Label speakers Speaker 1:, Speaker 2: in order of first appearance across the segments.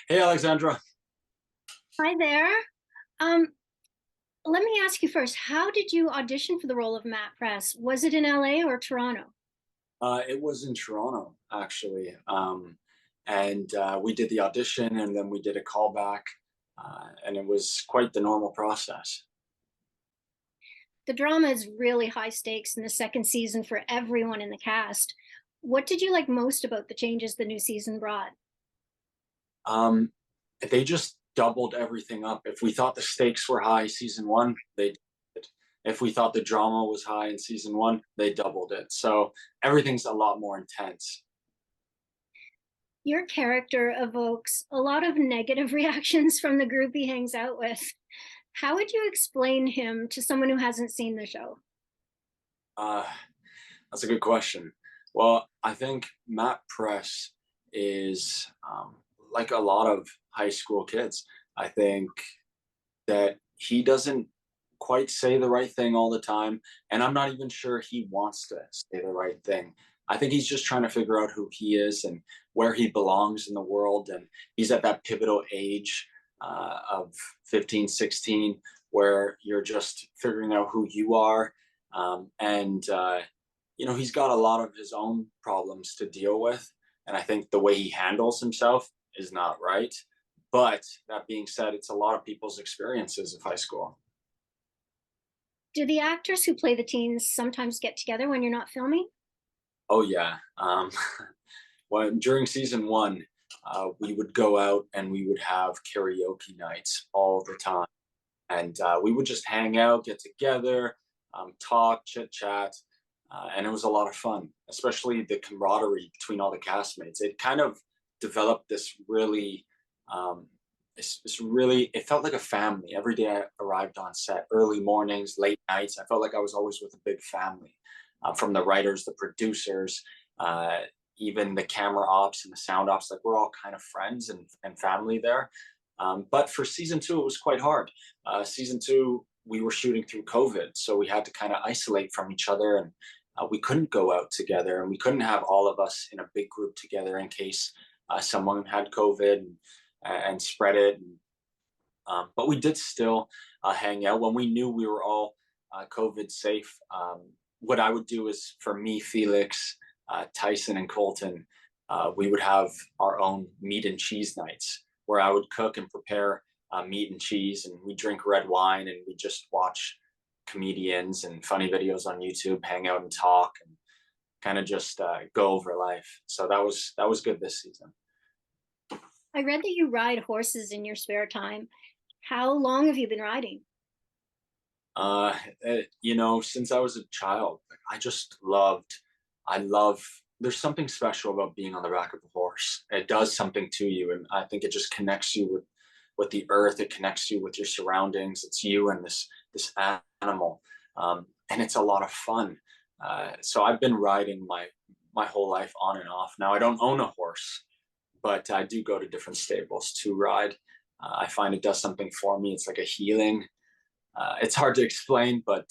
Speaker 1: Hey, Alexandra.
Speaker 2: Hi there. Um, Let me ask you first, how did you audition for the role of Matt Press? Was it in LA or Toronto?
Speaker 1: It was in Toronto, actually. And we did the audition and then we did a callback, and it was quite the normal process.
Speaker 2: The drama is really high stakes in the second season for everyone in the cast. What did you like most about the changes the new season brought?
Speaker 1: Um, they just doubled everything up. If we thought the stakes were high season one, they did it. If we thought the drama was high in season one, they doubled it. So everything's a lot more intense.
Speaker 2: Your character evokes a lot of negative reactions from the group he hangs out with. How would you explain him to someone who hasn't seen the show?
Speaker 1: Uh, that's a good question. Well, I think Matt Press is like a lot of high school kids. I think that he doesn't quite say the right thing all the time. And I'm not even sure he wants to say the right thing. I think he's just trying to figure out who he is and where he belongs in the world. And he's at that pivotal age of 15, 16, where you're just figuring out who you are. And he's got a lot of his own problems to deal with. And I think the way he handles himself is not right. But that being said, it's a lot of people's experiences of high school.
Speaker 2: Do the actors who play the teens sometimes get together when you're not filming?
Speaker 1: Oh yeah. When during season one, we would go out and we would have karaoke nights all the time, and we would just hang out, get together, talk, chit chat, and it was a lot of fun. Especially the camaraderie between all the castmates. It kind of developed this really it's really it felt like a family. Every day I arrived on set, early mornings, late nights, I felt like I was always with a big family, from the writers, the producers, uh, even the camera ops and the sound ops. Like we're all kind of friends and family there. But for season two, it was quite hard. Season two, we were shooting through COVID, so we had to kind of isolate from each other, and we couldn't go out together, and we couldn't have all of us in a big group together in case someone had COVID and spread it. But we did still hang out when we knew we were all COVID safe. What I would do is, for me, Felix, Tyson, and Colton, we would have our own meat and cheese nights where I would cook and prepare meat and cheese, and we drink red wine, and we just watch comedians and funny videos on YouTube, hang out and talk, and kind of just go over life. So that was good this season.
Speaker 2: I read that you ride horses in your spare time. How long have you been riding?
Speaker 1: Since I was a child, like, I love, there's something special about being on the back of a horse. It does something to you. And I think it just connects you with the earth. It connects you with your surroundings. It's you and this animal. And it's a lot of fun. So I've been riding my whole life on and off. Now I don't own a horse, but I do go to different stables to ride. I find it does something for me. It's like a healing. It's hard to explain, but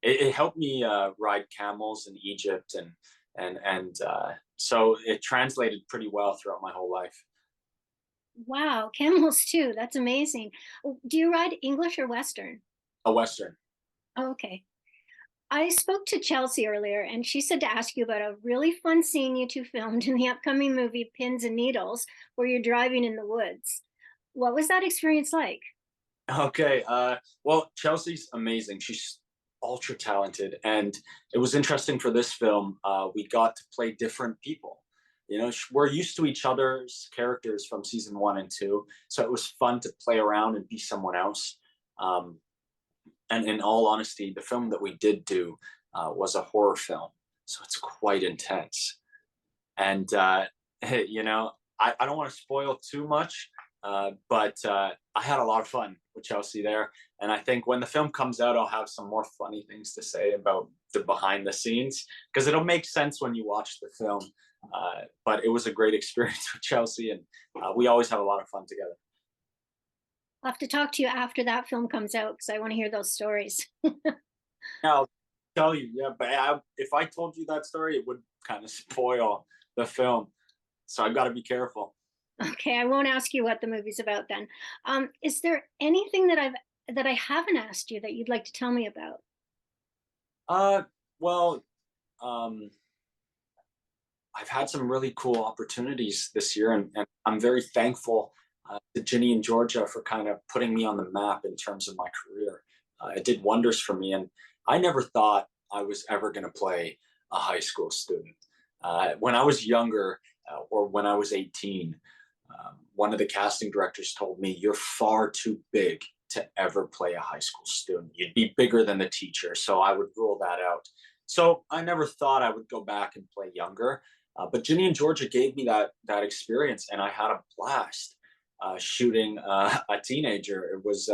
Speaker 1: it helped me ride camels in Egypt, and so it translated pretty well throughout my whole life.
Speaker 2: Wow, camels too. That's amazing. Do you ride English or Western?
Speaker 1: A Western.
Speaker 2: Oh, okay. I spoke to Chelsea earlier, and she said to ask you about a really fun scene you two filmed in the upcoming movie Pins and Needles, where you're driving in the woods. What was that experience like?
Speaker 1: Okay. Well, Chelsea's amazing. She's ultra talented, and it was interesting for this film. We got to play different people. We're used to each other's characters from season one and two, so it was fun to play around and be someone else. Um, and in all honesty, the film that we did do was a horror film, so it's quite intense. And I don't want to spoil too much, but I had a lot of fun with Chelsea there, and I think when the film comes out, I'll have some more funny things to say about the behind the scenes because it'll make sense when you watch the film. But it was a great experience with Chelsea, and we always have a lot of fun together.
Speaker 2: I'll have to talk to you after that film comes out because I want to hear those stories.
Speaker 1: Now, I'll tell you, yeah, but if I told you that story, it would kind of spoil the film, so I've got to be careful.
Speaker 2: Okay, I won't ask you what the movie's about then. Is there anything that I haven't asked you that you'd like to tell me about?
Speaker 1: Uh, well, um, I've had some really cool opportunities this year, and I'm very thankful to Ginny and Georgia for kind of putting me on the map in terms of my career. It did wonders for me, and I never thought I was ever going to play a high school student. When I was younger, or when I was 18, one of the casting directors told me, "You're far too big to ever play a high school student. You'd be bigger than the teacher." So I would rule that out. So I never thought I would go back and play younger. But Ginny and Georgia gave me that experience, and I had a blast shooting a teenager. It was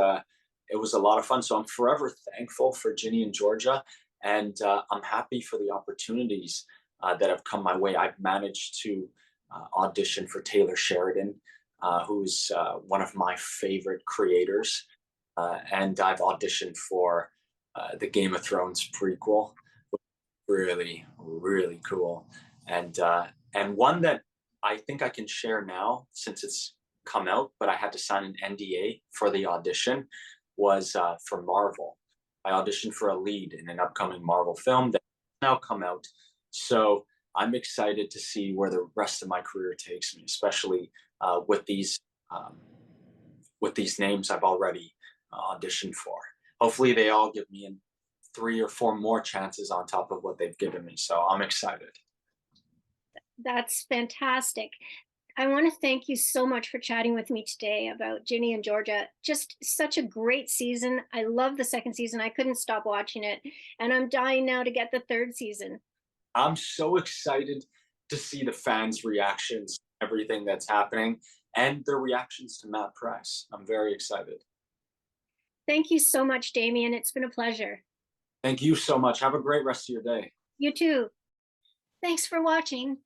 Speaker 1: a lot of fun. So I'm forever thankful for Ginny and Georgia, and I'm happy for the opportunities that have come my way. I've managed to audition for Taylor Sheridan, who's one of my favorite creators, and I've auditioned for the Game of Thrones prequel. Really, really cool, and one that I think I can share now since it's come out, but I had to sign an NDA for the audition. Was for Marvel. I auditioned for a lead in an upcoming Marvel film that now come out. So I'm excited to see where the rest of my career takes me, especially with um, these names I've already auditioned for. Hopefully, they all give me 3 or 4 more chances on top of what they've given me. So I'm excited.
Speaker 2: That's fantastic. I want to thank you so much for chatting with me today about Ginny and Georgia. Just such a great season. I love the second season. I couldn't stop watching it. And I'm dying now to get the third season.
Speaker 1: I'm so excited to see the fans' reactions, everything that's happening, and their reactions to Matt Price. I'm very excited.
Speaker 2: Thank you so much, Damian. It's been a pleasure.
Speaker 1: Thank you so much. Have a great rest of your day.
Speaker 2: You too. Thanks for watching.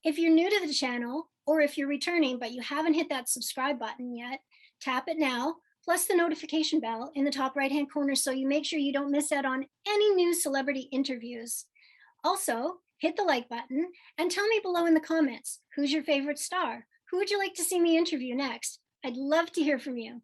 Speaker 2: If you're new to the channel, or if you're returning but you haven't hit that subscribe button yet, tap it now, plus the notification bell in the top right-hand corner so you make sure you don't miss out on any new celebrity interviews. Also, hit the like button and tell me below in the comments, who's your favorite star? Who would you like to see me interview next? I'd love to hear from you.